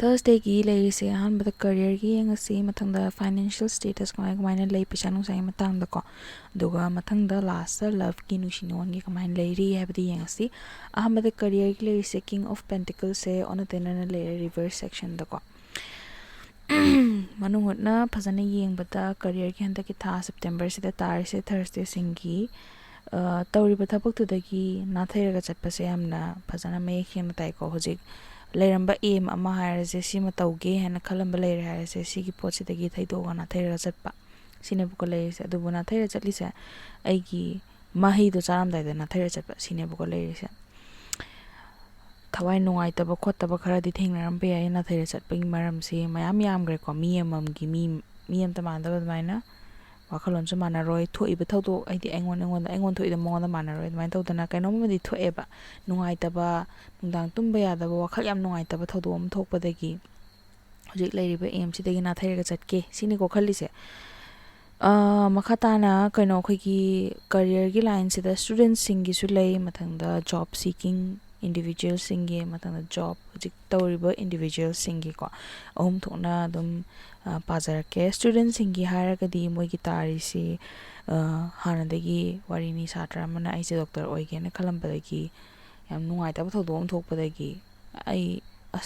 Thursday-gi ꯂꯩꯔꯤꯁꯦ ꯑꯍꯥꯟꯕꯗ career-ꯒꯤ ꯌꯦꯡꯉꯁꯤ, ꯃꯊꯪꯗ financial status ꯀꯃꯥꯏꯅ ꯂꯩ ꯄꯩꯁꯥ ꯅꯨꯡꯁꯥꯒꯤ ꯃꯇꯥꯡꯗꯀꯣ, ꯑꯗꯨꯒ ꯃꯊꯪꯗ ꯂꯥꯁꯇ love-ꯒꯤ ꯅꯨꯡꯁꯤ ꯅꯨꯡꯉꯣꯟꯒꯤ ꯀꯃꯥꯏꯅ ꯂꯩꯔꯤ ꯍꯥꯏꯕꯗꯤ ꯌꯦꯡꯉꯁꯤ. ꯑꯍꯥꯟꯕꯗ career-ꯒꯤ ꯂꯩꯔꯤꯁꯦ king of pentacles-ꯁꯦ ꯑꯣꯟꯅ ꯇꯩꯅꯅ ꯂꯩꯔꯦ reverse section-ꯗꯀꯣ. ꯃꯅꯨꯡ ꯍꯨꯠꯅ ꯐꯖꯅ ꯌꯦꯡꯕꯗ career-ꯒꯤ ꯍꯟꯗꯛꯀꯤ ꯊꯥ ꯁꯦꯞꯇꯦꯝꯕꯔꯁꯤꯗ ꯇꯥꯔꯤꯁꯦ Thursday-ꯁꯤꯡꯒꯤ ꯇꯧꯔꯤꯕ ꯊꯕꯛꯇꯨꯗꯒꯤ ꯅꯥꯊꯩꯔꯒ ꯆꯠꯄꯁꯦ ꯌꯥꯝꯅ ꯐꯖꯅ ꯃꯌꯦꯛ ꯁꯦꯡꯅ ꯇꯥꯏꯀꯣ. ꯍꯧꯖꯤꯛ ꯂꯩꯔꯝꯕ aim ꯑꯃ ꯍꯥꯏꯔꯁꯦ, ꯁꯤꯃ ꯇꯧꯒꯦ ꯍꯥꯏꯅ ꯈꯜꯂꯝꯕ ꯂꯩꯔꯦ ꯍꯥꯏꯔꯁꯦ, ꯁꯤꯒꯤ ꯄꯣꯠꯁꯤꯗꯒꯤ ꯊꯩꯗꯣꯛꯑꯒ ꯅꯥꯊꯩꯔꯒ ꯆꯠꯄ ꯁꯤꯅꯦꯕꯀꯣ ꯂꯩꯔꯤꯁꯦ. ꯑꯗꯨꯕꯨ ꯅꯥꯊꯩꯔ ꯆꯠꯂꯤꯁꯦ ꯑꯩꯒꯤ ꯃꯍꯩꯗꯣ ꯆꯥꯔꯝꯗꯥꯏꯗ ꯅꯥꯊꯩꯔ ꯆꯠꯄ ꯁꯤꯅꯦꯕꯀꯣ ꯂꯩꯔꯤꯁꯦ. ꯊꯋꯥꯏ ꯅꯨꯡꯉꯥꯏꯇꯕ ꯈꯣꯠꯇꯕ ꯈꯔꯗꯤ ꯊꯦꯡꯅꯔꯝꯕ ꯌꯥꯏ ꯅꯥꯊꯩꯔ ꯆꯠꯄꯒꯤ ꯃꯔꯝꯁꯤ ꯃꯌꯥꯝ ꯌꯥꯝꯈ꯭ꯔꯦꯀꯣ. ꯃꯤ ꯑꯃꯃꯝꯒꯤ ꯃꯤ ꯑꯃꯇ ꯃꯥꯟꯅꯗꯕ ꯑꯗꯨꯃꯥꯏꯅ ꯋꯥꯈꯜꯂꯣꯟꯁꯨ ꯃꯥꯟꯅꯔꯣꯏ, ꯊꯣꯛꯏꯕ ꯊꯧꯗꯣꯛ ꯍꯥꯏꯗꯤ ꯑꯩꯉꯣꯟꯗ ꯊꯣꯛꯏꯗꯣ ꯃꯉꯣꯟꯗ ꯃꯥꯟꯅꯔꯣꯏ. ꯑꯗꯨꯃꯥꯏꯅ ꯇꯧꯗꯅ ꯀꯩꯅꯣꯝꯃꯗꯤ ꯊꯣꯛꯑꯦꯕ, ꯅꯨꯡꯉꯥꯏꯇꯕ, ꯅꯨꯡꯗꯥꯡ ꯇꯨꯝꯕ ꯌꯥꯗꯕ, ꯋꯥꯈꯜ ꯌꯥꯝ ꯅꯨꯡꯉꯥꯏꯇꯕ ꯊꯧꯗꯣꯛ ꯑꯃ ꯊꯣꯛꯄꯗꯒꯤ ꯍꯧꯖꯤक ꯂꯩꯔꯤꯕ aim-ꯁꯤꯗꯒꯤ ꯅꯥꯊꯩꯔꯒ ꯆꯠꯀꯦ ꯁꯤꯅꯤꯀꯣ ꯈꯜꯂꯤꯁꯦ. ꯃꯈꯥ ꯇꯥꯅ ꯀꯩꯅꯣ ꯑꯩꯈꯣꯏꯒꯤ career-ꯒꯤ ꯂꯥꯏꯟꯁꯤꯗ student-ꯁꯤꯡꯒꯤꯁꯨ ꯂꯩ, ꯃꯊꯪꯗ job seeking individual-ꯁꯤꯡꯒꯤ, ꯃꯊꯪꯗ job ꯍꯧꯖꯤꯛ ꯇꯧꯔꯤꯕ individual-ꯁꯤꯡꯒꯤꯀꯣ ꯑꯍꯨꯝ ꯊꯣꯛꯅ ꯑꯗꯨꯝ ꯄꯥꯖꯔꯛꯀꯦ. Student-ꯁꯤꯡꯒꯤ ꯍꯥꯏꯔꯒꯗꯤ ꯃꯣꯏꯒꯤ ꯇꯥꯔꯤꯁꯤ ꯍꯥꯟꯅꯗꯒꯤ ꯋꯥꯔꯤꯅꯤ. ꯁꯥꯇ꯭ꯔ ꯑꯃꯅ ꯑꯩꯁꯦ ꯗꯣꯛꯇꯔ ꯑꯣꯏꯒꯦꯅ ꯈꯜꯂꯝꯕꯗꯒꯤ ꯌꯥꯝ ꯅꯨꯡꯉꯥꯏꯇꯕ ꯊꯧꯗꯣꯛ ꯑꯃ ꯊꯣꯛꯄꯗꯒꯤ ꯑꯩ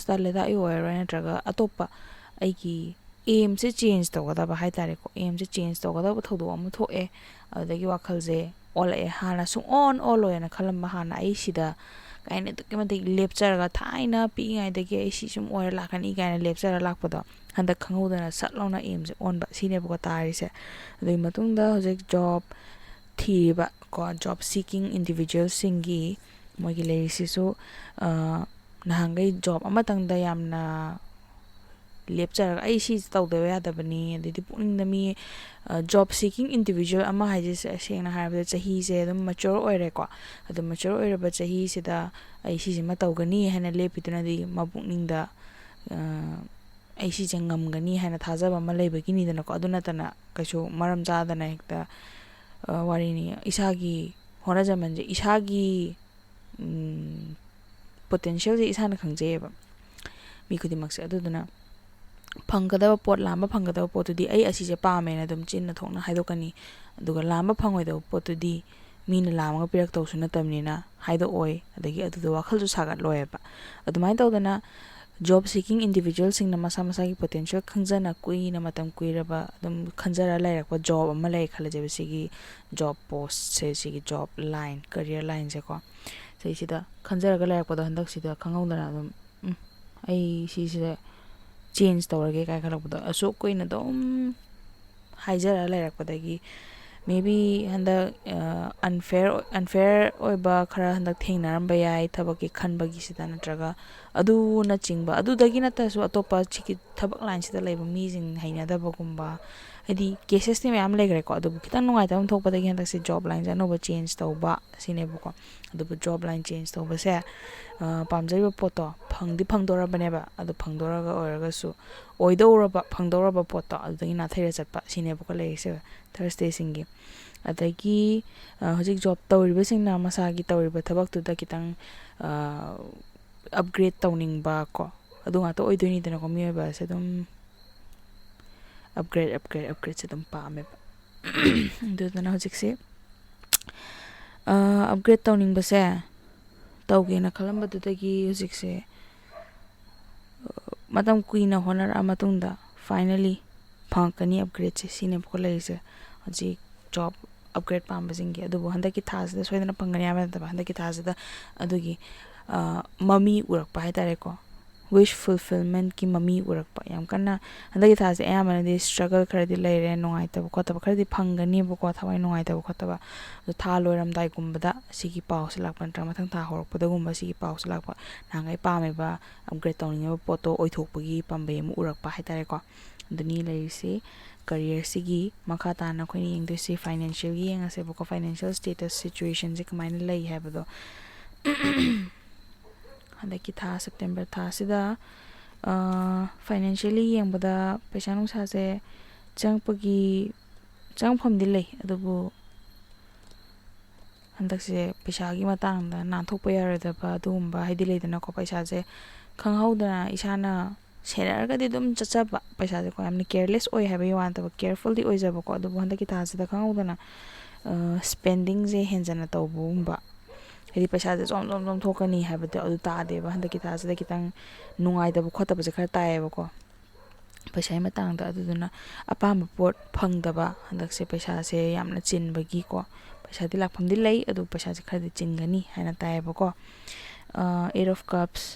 ꯇꯜꯂꯦꯗ ꯑꯩ ꯑꯣꯏꯔꯔꯣꯏ, ꯅꯠꯇ꯭ꯔꯒ ꯑꯇꯣꯞꯄ ꯑꯩꯒꯤ aim-ꯁꯦ ꯆꯦꯟꯖ ꯇꯧꯒꯗꯕ ꯍꯥꯏꯇꯥꯔꯦꯀꯣ. aim-ꯁꯦ ꯆꯦꯟꯖ ꯇꯧꯒꯗꯕ ꯊꯧꯗꯣꯛ ꯑꯃ ꯊꯣꯛꯑꯦ. ꯑꯗꯨꯗꯒꯤ ꯋꯥꯈꯜꯁꯦ ꯑꯣꯜꯂꯛꯑꯦ. ꯍꯥꯟꯅ ꯑꯣꯜꯂꯣꯏꯅ ꯈꯜꯂꯝꯕ, ꯍꯥꯟꯅ ꯑꯩ ꯁꯤꯗ ꯀꯥꯏꯅ ꯑꯗꯨꯛꯀꯤ ꯃꯇꯤꯛ ꯂꯦꯞꯆꯔꯒ ꯊꯥꯏꯅ ꯄꯤꯛꯏꯉꯩꯗꯒꯤ ꯑꯩ ꯁꯤ ꯁꯨꯝ ꯑꯣꯏꯔ ꯂꯥꯛꯀꯅꯤ ꯀꯥꯏꯅ ꯂꯦꯞꯆꯔ ꯂꯥꯛꯄꯗꯣ ꯍꯟꯗꯛ ꯈꯪꯍꯧꯗꯅ ꯁꯠ ꯂꯥꯎꯅ aim-ꯁꯦ ꯑꯣꯟꯕ ꯁꯤꯅꯦꯕꯀꯣ ꯇꯥꯔꯤꯁꯦ. ꯑꯗꯨꯒꯤ ꯃꯇꯨꯡꯗ ꯍꯧꯖꯤꯛ job ꯊꯤꯔꯤꯕ job seeking individual-ꯁꯤꯡꯒꯤ ꯃꯣꯏꯒꯤ ꯂꯩꯔꯤꯁꯤꯁꯨ ꯅꯍꯥꯟꯈꯩ job ꯑꯃꯇꯪꯗ ꯌꯥꯝꯅ ꯂꯦꯞꯆꯔꯒ ꯑꯩ ꯁꯤꯁꯦ ꯇꯧꯗꯕ ꯌꯥꯗꯕꯅꯤ, ꯑꯗꯩꯗꯤ ꯄꯨꯛꯅꯤꯡꯗ ꯃꯤ job seeking individual ꯑꯃ ꯍꯥꯏꯁꯦ ꯁꯦꯡꯅ ꯍꯥꯏꯔꯕꯗ ꯆꯍꯤꯁꯦ ꯑꯗꯨꯝ mature ꯑꯣꯏꯔꯦꯀꯣ. ꯑꯗꯨ mature ꯑꯣꯏꯔꯕ ꯆꯍꯤꯁꯤꯗ ꯑꯩ ꯁꯤꯁꯤꯃ ꯇꯧꯒꯅꯤ ꯍꯥꯏꯅ ꯂꯦꯞꯄꯤꯗꯨꯅꯗꯤ ꯃꯄꯨꯛꯅꯤꯡꯗ ꯑꯩ ꯁꯤꯁꯦ ꯉꯝꯒꯅꯤ ꯍꯥꯏꯅ ꯊꯥꯖꯕ ꯑꯃ ꯂꯩꯕꯒꯤꯅꯤꯗꯅꯀꯣ. ꯑꯗꯨ ꯅꯠꯇꯅ ꯀꯩꯁꯨ ꯃꯔꯝ ꯆꯥꯗꯅ ꯍꯦꯛꯇ ꯋꯥꯔꯤꯅꯤ ꯏꯁꯥꯒꯤ ꯍꯣꯠꯅꯖꯃꯟꯁꯦ, ꯏꯁꯥꯒꯤ ꯄꯣꯇꯦꯟꯁꯤꯌꯦꯜꯁꯦ ꯏꯁꯥꯅ ꯈꯪꯖꯩꯌꯦꯕ ꯃꯤ ꯈꯨꯗꯤꯡꯃꯛꯁꯦ. ꯑꯗꯨꯗꯨꯅ ꯐꯪꯒꯗꯕ ꯄꯣꯠ, ꯂꯥꯝꯕ ꯐꯪꯒꯗꯕ ꯄꯣꯠꯇꯨꯗꯤ ꯑꯩ ꯑꯁꯤꯁꯦ ꯄꯥꯝꯃꯦꯅ ꯑꯗꯨꯝ ꯆꯤꯟꯅ ꯊꯣꯛꯅ ꯍꯥꯏꯗꯣꯛꯀꯅꯤ. ꯑꯗꯨꯒ ꯂꯥꯝꯕ ꯐꯪꯉꯣꯏꯗꯕ ꯄꯣꯠꯇꯨꯗꯤ ꯃꯤꯅ ꯂꯥꯝꯃꯒ ꯄꯤꯔꯛꯇꯧꯁꯨ ꯅꯠꯇꯕꯅꯤꯅ ꯍꯥꯏꯗꯣꯛꯑꯣꯏ, ꯑꯗꯒꯤ ꯑꯗꯨꯗ ꯋꯥꯈꯜꯁꯨ ꯁꯥꯒꯠꯂꯣꯏꯕ. ꯑꯗꯨꯃꯥꯏꯅ ꯇꯧꯗꯅ job seeking individual-ꯁꯤꯡꯅ ꯃꯁꯥ ꯃꯁꯥꯒꯤ potential ꯈꯪꯖꯅ ꯀꯨꯏꯅ ꯃꯇꯝ ꯀꯨꯏꯔꯕ ꯑꯗꯨꯝ ꯈꯟꯖꯔ ꯂꯩꯔꯛꯄ job ꯑꯃ ꯂꯩ ꯈꯜꯂꯁꯦꯕ. ꯁꯤꯒꯤ job post-ꯁꯦ, ꯁꯤꯒꯤ job line, career line-ꯁꯦꯀꯣ, ꯁꯤꯗ ꯈꯟꯖꯔꯒ ꯂꯩꯔꯛꯄꯗꯣ ꯍꯟꯗꯛꯁꯤꯗ ꯈꯪꯍꯧꯗꯅ ꯑꯗꯨꯝ ꯑꯩ ꯁꯤꯁꯤꯗ ꯆꯦꯟꯖ ꯇꯧꯔꯒꯦ ꯀꯥꯏ ꯈꯜꯂꯛꯄꯗꯣ ꯑꯁꯨꯛ ꯀꯨꯏꯅ ꯑꯗꯨꯝ ꯍꯥꯏꯖꯔ ꯂꯩꯔꯛꯄꯗꯒꯤ ꯃꯦ ꯕꯤ ꯍꯟꯗꯛ unfair ꯑꯣꯏꯕ ꯈꯔ ꯍꯟꯗꯛ ꯊꯦꯡꯅꯔꯝꯕ ꯌꯥꯏ ꯊꯕꯛꯀꯤ ꯈꯟꯕꯒꯤꯁꯤꯗ, ꯅꯠꯇ꯭ꯔꯒ ꯑꯗꯨꯅꯆꯤꯡꯕ. ꯑꯗꯨꯗꯒꯤ ꯅꯠꯇ꯭ꯔꯁꯨ ꯑꯇꯣꯞꯄ ꯁꯤꯒꯤ ꯊꯕꯛ ꯂꯥꯏꯟꯁꯤꯗ ꯂꯩꯕ ꯃꯤꯁꯤꯡ ꯍꯩꯅꯗꯕꯒꯨꯝꯕ, ꯍꯥꯏꯗꯤ ꯀꯦꯁꯦꯁꯇꯤ ꯃꯌꯥꯝ ꯂꯩꯈ꯭ꯔꯦꯀꯣ. ꯑꯗꯨꯕꯨ ꯈꯤꯇꯪ ꯅꯨꯡꯉꯥꯏꯇꯕ ꯑꯃ ꯊꯣꯛꯄꯗꯒꯤ ꯍꯟꯗꯛꯁꯦ job line-ꯁꯦ ꯑꯅꯧꯕ ꯆꯦꯟꯖ ꯇꯧꯕ ꯁꯤꯅꯦꯕꯀꯣ. ꯑꯗꯨꯕꯨ job line change ꯇꯧꯕꯁꯦ ꯄꯥꯝꯖꯔꯤꯕ ꯄꯣꯠꯇꯣ ꯐꯪꯗꯤ ꯐꯪꯗꯣꯔꯕꯅꯦꯕ. ꯑꯗꯨ ꯐꯪꯗꯣꯔꯒ ꯑꯣꯏꯔꯒꯁꯨ ꯐꯪꯗꯧꯔꯕ ꯄꯣꯠꯇꯣ ꯑꯗꯨꯗꯒꯤ ꯅꯥꯊꯩꯔ ꯆꯠꯄ ꯁꯤꯅꯦꯕꯀꯣ ꯂꯩꯔꯤꯁꯦ Thursday-ꯁꯤꯡꯒꯤ. ꯑꯗꯒꯤ ꯍꯧꯖꯤꯛ job ꯇꯧꯔꯤꯕꯁꯤꯡꯅ ꯃꯁꯥꯒꯤ ꯇꯧꯔꯤꯕ ꯊꯕꯛꯇꯨꯗ ꯈꯤꯇꯪ upgrade ꯇꯧꯅꯤꯡꯕ ꯀꯣ, ꯑꯗꯨ ꯉꯥꯛꯇ ꯑꯣꯏꯗꯣꯏꯅꯤꯗꯅꯀꯣ. ꯃꯤꯑꯣꯏꯕꯁꯦ ꯑꯗꯨꯝ upgrade ꯑꯗꯨꯝ ꯄꯥꯝꯃꯦꯕ. ꯑꯗꯨꯗꯨꯅ ꯍꯧꯖꯤꯛꯁꯦ upgrade ꯇꯧꯅꯤꯡꯕꯁꯦ, ꯇꯧꯒꯦꯅ ꯈꯜꯂꯝꯕꯗꯨꯗꯒꯤ ꯍꯧꯖꯤꯛꯁꯦ ꯃꯇꯝ ꯀꯨꯏꯅ ꯍꯣꯠꯅꯔꯛꯑ ꯃꯇꯨꯡꯗ finally ꯐꯪꯉꯛꯀꯅꯤ upgrade-ꯁꯦ ꯁꯤꯅꯦꯕꯀꯣ ꯂꯩꯔꯤꯁꯦ ꯍꯧꯖꯤꯛ job upgrade ꯄꯥꯝꯕꯁꯤꯡꯒꯤ. ꯑꯗꯨꯕꯨ ꯍꯟꯗꯛꯀꯤ ꯊꯥꯁꯤꯗ ꯁꯣꯏꯗꯅ ꯐꯪꯒꯅꯤ ꯍꯥꯏꯕ ꯅꯠꯇꯕ, ꯍꯟꯗꯛꯀꯤ ꯊꯥꯁꯤꯗ ꯑꯗꯨꯒꯤ ꯃꯃꯤ ꯎꯔꯛꯄ ꯍꯥꯏꯇꯥꯔꯦꯀꯣ. wish fulfillment-ꯀꯤ ꯃꯃꯤ ꯎꯔꯛꯄ ꯌꯥꯝ ꯀꯟꯅ. ꯍꯟꯗꯛꯀꯤ ꯊꯥꯁꯦ ꯑꯌꯥꯝꯕꯅꯗꯤ struggle ꯈꯔꯗꯤ ꯂꯩꯔꯦ, ꯅꯨꯡꯉꯥꯏꯇꯕ ꯈꯣꯠꯇꯕ ꯈꯔꯗꯤ ꯐꯪꯒꯅꯦꯕꯀꯣ, ꯊꯋꯥꯏ ꯅꯨꯡꯉꯥꯏꯇꯕ ꯈꯣꯠꯇꯕ. ꯑꯗꯣ ꯊꯥ ꯂꯣꯏꯔꯝꯗꯥꯏꯒꯨꯝꯕꯗ ꯁꯤꯒꯤ ꯄꯥꯎꯁꯦ ꯂꯥꯛꯄ, ꯅꯠꯇ꯭ꯔꯒ ꯃꯊꯪ ꯊꯥ ꯍꯧꯔꯛꯄꯗꯒꯨꯝꯕ ꯁꯤꯒꯤ ꯄꯥꯎꯁꯦ ꯂꯥꯛꯄ. ꯅꯍꯥꯟꯈꯩ ꯄꯥꯝꯃꯤꯕ upgrade ꯇꯧꯅꯤꯡꯉꯤꯕ ꯄꯣꯠꯇꯣ ꯑꯣꯏꯊꯣꯛꯄꯒꯤ ꯄꯥꯝꯕꯩ ꯑꯃ ꯎꯔꯛꯄ ꯍꯥꯏꯇꯥꯔꯦꯀோ. ꯑꯗꯨꯅꯤ ꯂꯩꯔꯤꯁꯤ career-ꯁꯤꯒꯤ. ꯃꯈꯥ ꯇꯥꯅ ꯑꯩꯈꯣꯏꯅ ꯌꯦꯡꯗꯣꯏꯁꯤ financial-ꯒꯤ ꯌꯦꯡꯉꯁꯦꯕꯀꯣ. financial status situation-ꯁꯦ ꯀꯃꯥꯏꯅ ꯂꯩ ꯍꯥꯏꯕꯗꯣ ꯍꯟꯗꯛꯀꯤ ꯊꯥ ꯁꯦꯞꯇꯦꯝꯕꯔ ꯊꯥꯁꯤꯗ financially ꯌꯦꯡꯕꯗ ꯄꯩꯁా ꯅꯨꯡꯁꯥꯁꯦ ꯆꯪꯐꯝꯗꯤ ꯂꯩ. ꯑꯗꯨꯕꯨ ꯍꯟꯗꯛꯁꯦ ꯄꯩꯁꯥꯒꯤ ꯃꯇꯥꯡꯗ ꯅꯥꯟꯊꯣꯛꯄ ꯌꯥꯔꯣꯏꯗꯕ ꯑꯗꯨꯒꯨꯝꯕ ꯍꯥꯏꯗꯤ ꯂꯩꯗꯅꯀꯣ. ꯄꯩꯁꯥꯁꯦ ꯈꯪꯍꯧꯗꯅ ꯏꯁꯥꯅ ꯁꯦꯟꯅꯔꯒꯗꯤ ꯑꯗꯨꯝ ꯆꯠꯆꯕ ꯄꯩꯁꯥꯁꯦꯀꯣ ꯌꯥꯝꯅ ꯀꯦꯌꯔꯂꯦꯁ ꯑꯣꯏ ꯍꯥꯏꯕꯒꯤ ꯋꯥ ꯅꯠꯇꯕ ꯀꯦꯌꯔꯐꯨꯜꯗꯤ ꯑꯣꯏꯖꯕꯀꯣ ꯑꯗꯨꯕꯨ ꯍꯟꯗꯛꯀꯤ ꯊꯥꯁꯤꯗ ꯈꯪꯍꯧꯗꯅ ꯁ꯭ꯄꯦꯟꯗꯤꯡꯁꯦ ꯍꯦꯟꯖꯟꯅ ꯇꯧꯕꯒꯨꯝꯕ ꯍꯥꯏꯗꯤ ꯄꯩꯁꯥꯁꯦ ꯆꯣꯝ ꯊꯣꯛꯀꯅꯤ ꯍꯥꯏꯕꯗꯣ ꯑꯗꯨ ꯇꯥꯗꯦꯕ ꯍꯟꯗꯛꯀꯤ ꯊꯥꯁꯤꯗ ꯈꯤꯇꯪ ꯅꯨꯡꯉꯥꯏꯇꯕ ꯈꯣꯠꯇꯕꯁꯦ ꯈꯔ ꯇꯥꯏꯌꯦꯕꯀꯣ ꯄꯩꯁꯥꯒꯤ ꯃꯇꯥꯡꯗ ꯑꯗꯨꯗꯨꯅ ꯑꯄꯥꯝꯕ ꯄꯣꯠ ꯐꯪꯗꯕ ꯍꯟꯗꯛꯁꯦ ꯄꯩꯁꯥꯁꯦ ꯌꯥꯝꯅ ꯆꯤꯟꯕꯒꯤꯀோ ꯄꯩꯁꯥꯗꯤ ꯂꯥꯛꯐꯝꯗꯤ ꯂꯩ ꯑꯗꯨ ꯄꯩꯁꯥꯁꯦ ꯈꯔꯗꯤ ꯆꯤꯟꯒꯅꯤ ꯍꯥꯏꯅ ꯇꯥꯏꯌꯦꯕꯀꯣ ꯑꯩꯠ ꯑꯣꯐ ꯀꯞꯁ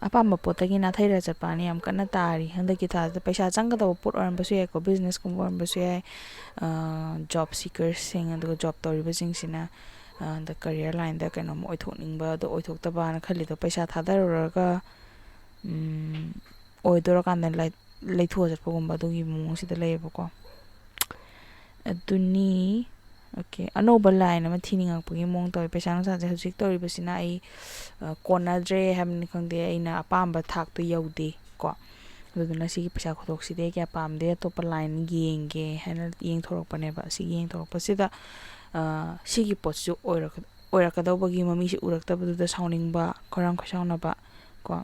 ꯑꯄꯥꯝꯕ ꯄꯣꯠꯇꯒꯤ ꯅꯥꯊꯩꯔ ꯆꯠꯄꯅ ꯌꯥꯝ ꯀꯟꯅ ꯇꯥꯔꯤ ꯍꯟꯗꯛꯀꯤ ꯊꯥꯁꯤꯗ ꯄꯩꯁꯥ ꯆꯪꯒꯗꯕ ꯄꯣꯠ ꯑꯣꯏꯔꯝꯕꯁꯨ ꯌꯥꯏꯀꯣ ꯕꯤꯖꯤꯅꯦꯁꯀꯨꯝꯕ ꯑꯣꯏꯔꯝꯕꯁꯨ ꯌꯥꯏ ꯖꯣꯕ ꯁꯤꯀꯔꯁꯤꯡ ꯑꯗꯨꯒ ꯖꯣꯕ ꯇꯧꯔꯤꯕꯁꯤꯡꯁꯤꯅ ꯍꯟꯗꯛ ꯀꯔꯤꯌꯔ ꯂꯥꯏꯟꯗ ꯀꯩꯅꯣꯝꯃ ꯑꯣꯏꯊꯣꯛꯅꯤꯡꯕ ꯑꯗꯣ ꯑꯣꯏꯊꯣꯛꯇꯕꯅ ꯈꯜꯂꯤꯗꯣ ꯄꯩꯁꯥ ꯊꯥꯗꯔꯨꯔꯒ ꯑꯣꯏꯗꯣꯔꯀꯥꯟꯗ ꯂꯩꯊꯣꯛꯑ ꯆꯠꯄꯒꯨꯝꯕ ꯑꯗꯨꯒꯤ ꯃꯑꯣꯡꯁꯤꯗ ꯂꯩꯌꯦꯕꯀோ ꯑꯗꯨꯅꯤ ꯑꯣꯀꯦ ꯑꯅꯧꯕ ꯂꯥꯏꯟ ꯑꯃ ꯊꯤꯅꯤꯡꯉꯛꯄꯒꯤ ꯃꯑꯣꯡ ꯇꯧꯋꯦ ꯄꯩꯁꯥ ꯅꯨꯡꯁꯥꯁꯦ ꯍꯧꯖꯤꯛ ꯇꯧꯔꯤꯕꯁꯤꯅ ꯑꯩ ꯀꯣꯟꯅꯗ꯭ꯔꯦ ꯍꯥꯏꯕꯅꯤ ꯈꯪꯗꯦ ꯑꯩꯅ ꯑꯄꯥꯝꯕ ꯊꯥꯛꯇꯣ ꯌꯧꯗꯦ ꯀꯣ ꯑꯗꯨꯗꯨꯅ ꯁꯤꯒꯤ ꯄꯩꯁꯥ ꯈꯨꯗꯣꯛꯁꯤꯗꯤ ꯑꯩ ꯀꯌꯥ ꯄꯥꯝꯗꯦ ꯑꯇꯣꯞꯄ ꯂꯥꯏꯟ ꯌꯦꯡꯒꯦ ꯍꯥꯏꯅ ꯌꯦꯡꯊꯣꯔꯛꯄꯅꯦꯕ ꯁꯤꯒꯤ ꯌꯦꯡꯊꯣꯔꯛꯄꯁꯤꯗ ꯁꯤꯒꯤ ꯄꯣꯠꯁꯤꯁꯨ ꯑꯣꯏꯔꯛꯀꯗꯧꯕꯒꯤ ꯃꯃꯤꯁꯤ ꯎꯔꯛꯇꯕꯗꯨꯗ ꯁꯥꯎꯅꯤꯡꯕ ꯈꯣꯏꯔꯥꯡ ꯈꯣꯏꯁꯥꯎꯅꯕ ꯀꯣ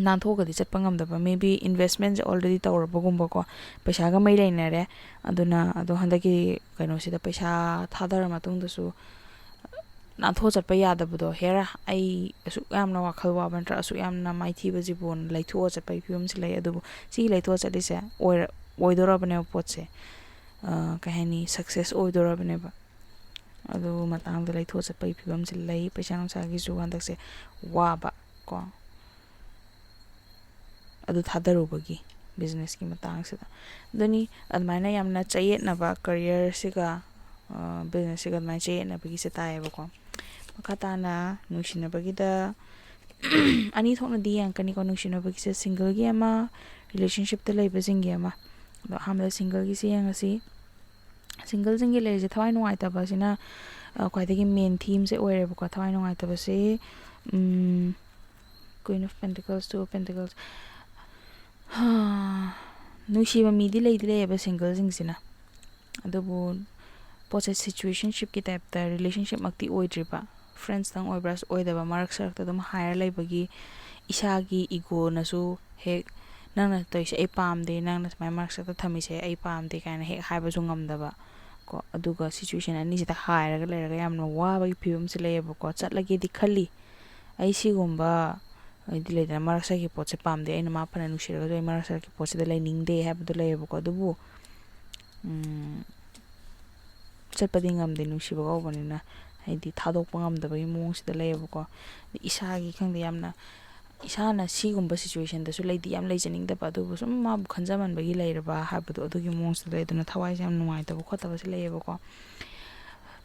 ꯅꯥꯟꯊꯣꯛꯑꯒꯗꯤ ꯆꯠꯄ ꯉꯝꯗꯕ ꯃꯦ ꯕꯤ ꯏꯟꯚꯦꯁꯃꯦꯟꯁꯦ ꯑꯣꯜꯔꯦꯗꯤ ꯇꯧꯔꯕꯒꯨꯝꯕꯀꯣ ꯄꯩꯁꯥꯒ ꯃꯩ ꯂꯩꯅꯔꯦ ꯑꯗꯨꯅ ꯑꯗꯣ ꯍꯟꯗꯛꯀꯤ ꯀꯩꯅꯣꯁꯤꯗ ꯄꯩꯁꯥ ꯊꯥꯗꯔ ꯃꯇꯨꯡꯗꯁꯨ ꯅꯥꯟꯊꯣꯛꯑ ꯆꯠꯄ ꯌꯥꯗꯕꯗꯣ ꯍꯦꯔꯥ ꯑꯩ ꯑꯁꯨꯛ ꯌꯥꯝꯅ ꯋꯥꯈꯜ ꯋꯥꯕ ꯅꯠꯇ꯭ꯔ ꯑꯁꯨꯛ ꯌꯥꯝꯅ ꯃꯥꯏꯊꯤꯕꯁꯤꯕꯨ ꯂꯩꯊꯣꯛꯑ ꯆꯠꯄꯒꯤ ꯐꯤꯕꯝꯁꯤ ꯂꯩ ꯑꯗꯨꯕꯨ ꯁꯤꯒꯤ ꯂꯩꯊꯣꯛꯑ ꯆꯠꯂꯤꯁꯦ ꯑꯣꯏꯗꯣꯔꯕꯅꯦꯕ ꯄꯣꯠꯁꯦ ꯀꯩ ꯍꯥꯏꯅꯤ ꯁꯛꯁꯦꯁ ꯑꯣꯏꯗꯣꯔꯕꯅꯦꯕ ꯑꯗꯨ ꯃꯇꯥꯡꯗ ꯂꯩꯊꯣꯛꯑ ꯆꯠꯄꯒꯤ ꯐꯤꯕꯝꯁꯤ ꯂꯩ ꯄꯩꯁꯥ ꯅꯨꯡꯁꯥꯒꯤꯁꯨ ꯍꯟꯗꯛꯁꯦ ꯋꯥꯕ ꯀꯣ ꯑꯗꯨ ꯊꯥꯗꯔꯨꯕꯒꯤ ꯕꯤꯖꯤꯅꯦꯁꯀꯤ ꯃꯇꯥꯡꯁꯤꯗ ꯑꯗꯨꯅꯤ ꯑꯗꯨꯃꯥꯏꯅ ꯌꯥꯝꯅ ꯆꯌꯦꯠꯅꯕ ꯀꯔꯤꯌꯔꯁꯤꯒ ꯕꯤꯖꯤꯅꯦꯁꯁꯤꯒ ꯑꯗꯨꯃꯥꯏꯅ ꯆꯌꯦꯠꯅꯕꯒꯤꯁꯦ ꯇꯥꯏꯌꯦꯕꯀꯣ ꯃꯈꯥ ꯇꯥꯅ ꯅꯨꯡꯁꯤꯅꯕꯒꯤꯗ ꯑꯅꯤ ꯊꯣꯛꯅꯗꯤ ꯌꯦꯡꯉꯛꯀꯅꯤꯀꯣ ꯅꯨꯡꯁꯤꯅꯕꯒꯤꯁꯦ ꯁꯤꯡꯒꯜꯒꯤ ꯑꯃ ꯔꯤꯂꯦꯁꯟꯁꯤꯞꯇ ꯂꯩꯕꯁꯤꯡꯒꯤ ꯑꯃ ꯑꯗꯣ ꯑꯍꯥꯟꯕꯗ ꯁꯤꯡꯒꯜꯒꯤꯁꯦ ꯌꯦꯡꯉꯁꯤ ꯁꯤꯡꯒꯜꯁꯤꯡꯒꯤ ꯂꯩꯔꯤꯁꯦ ꯊꯋꯥꯏ ꯅꯨꯡꯉꯥꯏꯇꯕꯁꯤꯅ ꯈ꯭ꯋꯥꯏꯗꯒꯤ ꯃꯦꯟ ꯊꯤꯝꯁꯦ ꯑꯣꯏꯔꯦꯕꯀꯣ ꯊꯋꯥꯏ ꯅꯨꯡꯉꯥꯏꯇꯕꯁꯦ ꯀ꯭ꯋꯤꯟ ꯑꯣꯐ ꯄꯦꯟꯇꯤꯀꯜꯁ ꯇꯨ ꯑꯣꯐ ꯄꯦꯟꯇꯤꯀꯜꯁ ꯅꯨꯡꯁꯤꯕ ꯃꯤꯗꯤ ꯂꯩꯌꯦꯕ ꯁꯤꯡꯒꯜꯁꯤꯡꯁꯤꯅ ꯑꯗꯨꯕꯨ ꯄꯣꯠꯁꯦ ꯁꯤꯆꯨꯋꯦꯁꯟꯁꯤꯞꯀꯤ ꯇꯥꯏꯞꯇ ꯔꯤꯂꯦꯁꯟꯁꯤꯞꯃꯛꯇꯤ ꯑꯣꯏꯗ꯭ꯔꯤꯕ ꯐ꯭ꯔꯦꯟꯁꯇꯪ ꯑꯣꯏꯕ꯭ꯔꯥꯁꯨ ꯑꯣꯏꯗꯕ ꯃꯔꯛ ꯁꯔꯛꯇ ꯑꯗꯨꯝ ꯍꯥꯏꯔ ꯂꯩꯕꯒꯤ ꯏꯁꯥꯒꯤ ꯏꯒꯣꯅꯁꯨ ꯍꯦꯛ ꯅꯪꯅ ꯇꯧꯔꯤꯁꯦ ꯑꯩ ꯄꯥꯝꯗꯦ ꯅꯪꯅ ꯁꯨꯃꯥꯏꯅ ꯃꯔꯛ ꯁꯔꯛꯇ ꯊꯝꯃꯤꯁꯦ ꯑꯩ ꯄꯥꯝꯗꯦ ꯀꯥꯏꯅ ꯍꯦꯛ ꯍꯥꯏꯕꯁꯨ ꯉꯝꯗꯕ ꯀꯣ ꯑꯗꯨꯒ ꯁꯤꯆꯨꯋꯦꯁꯟ ꯑꯅꯤꯁꯤꯗ ꯍꯥꯏꯔꯒ ꯂꯩꯔꯒ ꯌꯥꯝꯅ ꯋꯥꯕꯒꯤ ꯐꯤꯕꯝꯁꯦ ꯂꯩꯌꯦꯕꯀꯣ ꯆꯠꯂꯒꯦꯗꯤ ꯈꯜꯂꯤ ꯑꯩ ꯁꯤꯒꯨꯝꯕ ꯍꯥꯏꯗꯤ ꯂꯩꯗꯅ ꯃꯔꯛ ꯁꯔꯛꯀꯤ ꯄꯣꯠꯁꯦ ꯄꯥꯝꯗꯦ ꯑꯩꯅ ꯃꯥ ꯐꯅ ꯅꯨꯡꯁꯤꯔꯒꯁꯨ ꯑꯩ ꯃꯔꯛ ꯁꯔꯛꯀꯤ ꯄꯣꯠꯁꯤꯗ ꯂꯩꯅꯤꯡꯗꯦ ꯍꯥꯏꯕꯗꯣ ꯂꯩꯌꯦꯕꯀꯣ ꯑꯗꯨꯕꯨ ꯆꯠꯄꯗꯤ ꯉꯝꯗꯦ ꯅꯨꯡꯁꯤꯕ ꯀꯧꯕꯅꯤꯅ ꯍꯥꯏꯗꯤ ꯊꯥꯗꯣꯛꯄ ꯉꯝꯗꯕꯒꯤ ꯃꯑꯣꯡꯁꯤꯗ ꯂꯩꯌꯦꯕꯀꯣ ꯏꯁꯥꯒꯤ ꯈꯪꯗꯦ ꯌꯥꯝꯅ ꯏꯁꯥꯅ ꯁꯤꯒꯨꯝꯕ ꯁꯤꯆꯨꯋꯦꯁꯟꯗꯁꯨ ꯌꯥꯝ ꯂꯩꯖꯅꯤꯡꯗꯕ ꯑꯗꯨꯕꯨ ꯁꯨꯝ ꯃꯥꯕꯨ ꯈꯟꯖꯃꯟꯕꯒꯤ ꯂꯩꯔꯕ ꯍꯥꯏꯕꯗꯣ ꯑꯗꯨꯒꯤ ꯃꯑꯣꯡꯁꯤꯗ ꯂꯩ ꯑꯗꯨꯅ ꯊꯋꯥꯏꯁꯦ ꯌꯥꯝ ꯅꯨꯡꯉꯥꯏꯇꯕ ꯈꯣꯠꯇꯕꯁꯤ ꯂꯩꯌꯦꯕꯀꯣ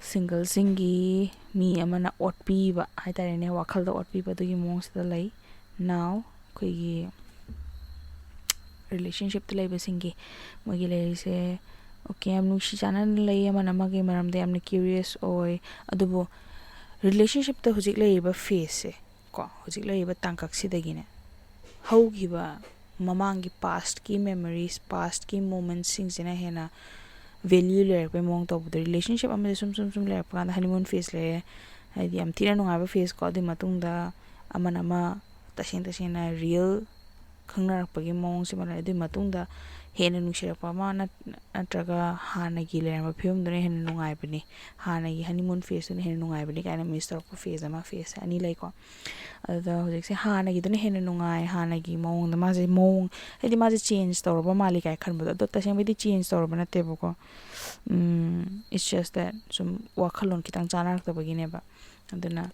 ꯁꯤꯡꯒꯜꯁꯤꯡꯒꯤ ꯃꯤ ꯑꯃꯅ ꯑꯣꯠꯄꯤꯕ ꯍꯥꯏꯇꯥꯔꯦꯅꯦ ꯋꯥꯈꯜꯗ ꯑꯣꯠꯄꯤꯕ ꯑꯗꯨꯒꯤ ꯃꯑꯣꯡꯁꯤꯗ ꯂꯩ ꯅꯥꯎ ꯑꯩꯈꯣꯏꯒꯤ ꯔꯤꯂꯦꯁꯟꯁꯤꯞꯇ ꯂꯩꯕꯁꯤꯡꯒꯤ ꯃꯣꯏꯒꯤ ꯂꯩꯔꯤꯁꯦ ꯑꯣꯀꯦ ꯌꯥꯝ ꯅꯨꯡꯁꯤ ꯆꯥꯟꯅꯅ ꯂꯩ ꯑꯃꯅ ꯑꯃꯒꯤ ꯃꯔꯝꯗ ꯌꯥꯝꯅ ꯀ꯭ꯌꯨꯔꯤꯌꯁ ꯑꯣꯏ ꯑꯗꯨꯕꯨ ꯔꯤꯂꯦꯁꯟꯁꯤꯞꯇ ꯍꯧꯖꯤꯛ ꯂꯩꯔꯤꯕ ꯐꯦꯁꯁꯦ ꯀꯣ ꯍꯧꯖꯤꯛ ꯂꯩꯔꯤꯕ ꯇꯥꯡꯀꯛꯁꯤꯗꯒꯤꯅꯦ ꯍꯧꯈꯤꯕ ꯃꯃꯥꯡꯒꯤ ꯄꯥꯁꯠꯀꯤ ꯃꯦꯃꯣꯔꯤꯁ ꯄꯥꯁꯠꯀꯤ ꯃꯣꯃꯦꯟꯠꯁꯤꯡꯁꯤꯅ ꯍꯦꯟꯅ ꯚꯦꯂ꯭ꯌꯨ ꯂꯩꯔꯛꯄꯩ ꯃꯑꯣꯡ ꯇꯧꯕꯗꯣ ꯔꯤꯂꯦꯁꯟꯁꯤꯞ ꯑꯃꯗ ꯁꯨꯝ ꯂꯩꯔꯛꯄ ꯀꯥꯟꯗ ꯍꯅꯤꯃꯨꯟ ꯐꯦꯁ ꯂꯩꯔꯦ ꯍꯥꯏꯗꯤ ꯌꯥꯝ ꯊꯤꯅ ꯅꯨꯡꯉꯥꯏꯕ ꯐꯦꯁ ꯀꯣ ꯑꯗꯨꯒꯤ ꯃꯇꯨꯡꯗ ꯑꯃꯅ ꯑꯃ ꯇꯁꯦꯡꯅ ꯔꯤꯌꯦꯜ ꯈꯪꯅꯔꯛꯄꯒꯤ ꯃꯑꯣꯡꯁꯤꯃ ꯂꯩ ꯑꯗꯨꯒꯤ ꯃꯇꯨꯡꯗ ꯍꯦꯟꯅ ꯅꯨꯡꯁꯤꯔꯛꯄ ꯑꯃ ꯅꯠꯇ꯭ꯔꯒ ꯍꯥꯟꯅꯒꯤ ꯂꯩꯔꯝꯕ ꯐꯤꯕꯝꯗꯨꯅ ꯍꯦꯟꯅ ꯅꯨꯡꯉꯥꯏꯕꯅꯤ ꯍꯥꯟꯅꯒꯤ ꯍꯅꯤꯃꯨꯟ ꯐꯦꯁꯇꯨꯅ ꯍꯦꯟꯅ ꯅꯨꯡꯉꯥꯏꯕꯅꯤ ꯀꯥꯏꯅ ꯃꯤꯁ ꯇꯧꯔꯛꯄ ꯐꯦꯁ ꯑꯅꯤ ꯂꯩꯀꯣ ꯑꯗꯨꯗ ꯍꯧꯖꯤꯛꯁꯦ ꯍꯥꯟꯅꯒꯤꯗꯨꯅ ꯍꯦꯟꯅ ꯅꯨꯡꯉꯥꯏ ꯍꯥꯟꯅꯒꯤ ꯃꯑꯣꯡꯗ ꯍꯥꯏꯗꯤ ꯃꯥꯁꯦ ꯆꯦꯟꯖ ꯇꯧꯔꯕ ꯃꯥꯜꯂꯤ ꯀꯥꯏ ꯈꯟꯕꯗꯣ ꯑꯗꯣ ꯇꯁꯦꯡꯕꯩꯗꯤ ꯆꯦꯟꯖ ꯇꯧꯔꯕ ꯅꯠꯇꯦꯕꯀꯣ ꯏꯠꯁ ꯖꯁ ꯗꯦꯠ ꯁꯨꯝ ꯋꯥꯈꯜꯂꯣꯟ ꯈꯤꯇꯪ ꯆꯥꯅꯔꯛꯇꯕꯒꯤꯅꯦꯕ ꯑꯗꯨꯅ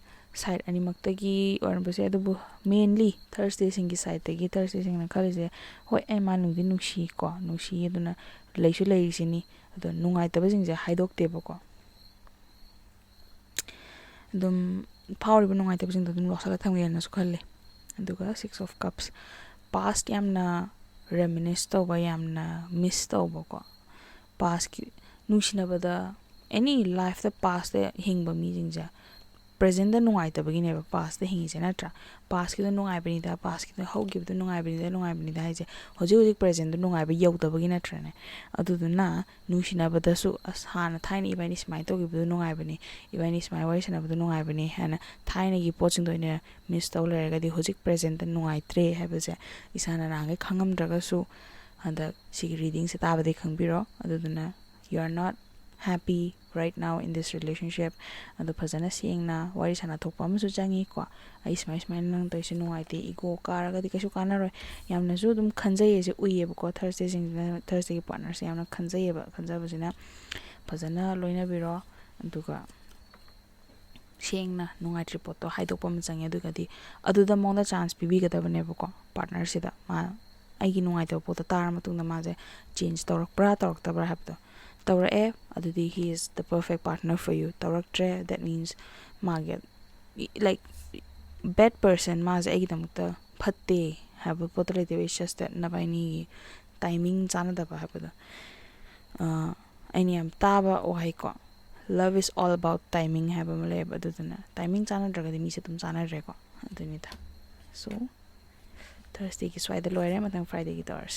ꯁꯥꯏꯠ ꯑꯅꯤꯃꯛꯇꯒꯤ ꯑꯣꯏꯔꯝꯕꯁꯦ ꯑꯗꯨꯕꯨ ꯃꯦꯟꯂꯤ ꯊꯔꯁꯗꯦꯁꯤꯡꯒꯤ ꯁꯥꯏꯠꯇꯒꯤ ꯊꯔꯁꯗꯦꯁꯤꯡꯅ ꯈꯜꯂꯤꯁꯦ ꯍꯣꯏ ꯑꯩ ꯃꯥ ꯅꯨꯡꯁꯤ ꯑꯗꯨꯅ ꯂꯩꯁꯨ ꯂꯩꯔꯤꯁꯤꯅꯤ ꯑꯗꯣ ꯅꯨꯡꯉꯥꯏꯇꯕꯁꯤꯡꯁꯦ ꯍꯥꯏꯗꯣꯛꯇꯦꯕꯀꯣ ꯑꯗꯨꯝ ꯐꯥꯎꯔꯤꯕ ꯅꯨꯡꯉꯥꯏꯇꯕꯁꯤꯡꯗꯣ ꯑꯗꯨꯝ ꯂꯧꯁꯜꯂꯒ ꯊꯝꯒꯦꯅꯁꯨ ꯈꯜꯂꯤ ꯑꯗꯨꯒ 6 of Cups ꯄꯥꯁꯠ ꯌꯥꯝꯅ ꯔꯦꯃꯤꯅꯤꯁ ꯇꯧꯕ ꯌꯥꯝꯅ ꯃꯤꯁ ꯇꯧꯕꯀꯣ ꯄꯥꯁꯠꯀꯤ ꯅꯨꯡꯁꯤꯅꯕꯗ ꯑꯦꯅꯤ ꯂꯥꯏꯐꯇ ꯄꯥꯁꯇ ꯍꯤꯡꯕ ꯃꯤꯁꯤꯡꯁꯦ present da nungai tabagi neba past da hingi se natra past ki da nungai bani da past ki da hogi da nungai bani da haise hoji present da nungai ba yau tabagi natra ne adu na nushina ba da su hana thaina ibani smai to gi bu nungai bani ibani smai wari sana bu nungai bani hana thaina gi poching do ne miss to le ga di hoji present da nungai tre ha ba se isana na ga khangam draga su handa sig reading se ta ba de khangbiro adu na you are not happy right now in this relationship adu phajana singna wari sana thokpa amu changi ko ai smai nang to ise nungai te ego kara ga di kasu kana roi yamna su dum khanjai se uye ko Thursday ki partners yamna khanjai ba khanjaba sina phajana loina biro aduga singna nungai report to haidokpa mu changi aduga di aduda mongda chance pibi ga tabane ko partner sida ma aigi nungai to pot tar matung na ma je change torak tabra habto tawra adudi he is the perfect partner for you tawraktre that means maget like bad person mas egidamukta phatte have potre de just that nabaini timing chana da ba hapada any am taba o hai ko love is all about timing have male aduduna timing chana draga de mi se tum chana re ko aduni ta so Thursday ki swaida loire matang Friday ki tars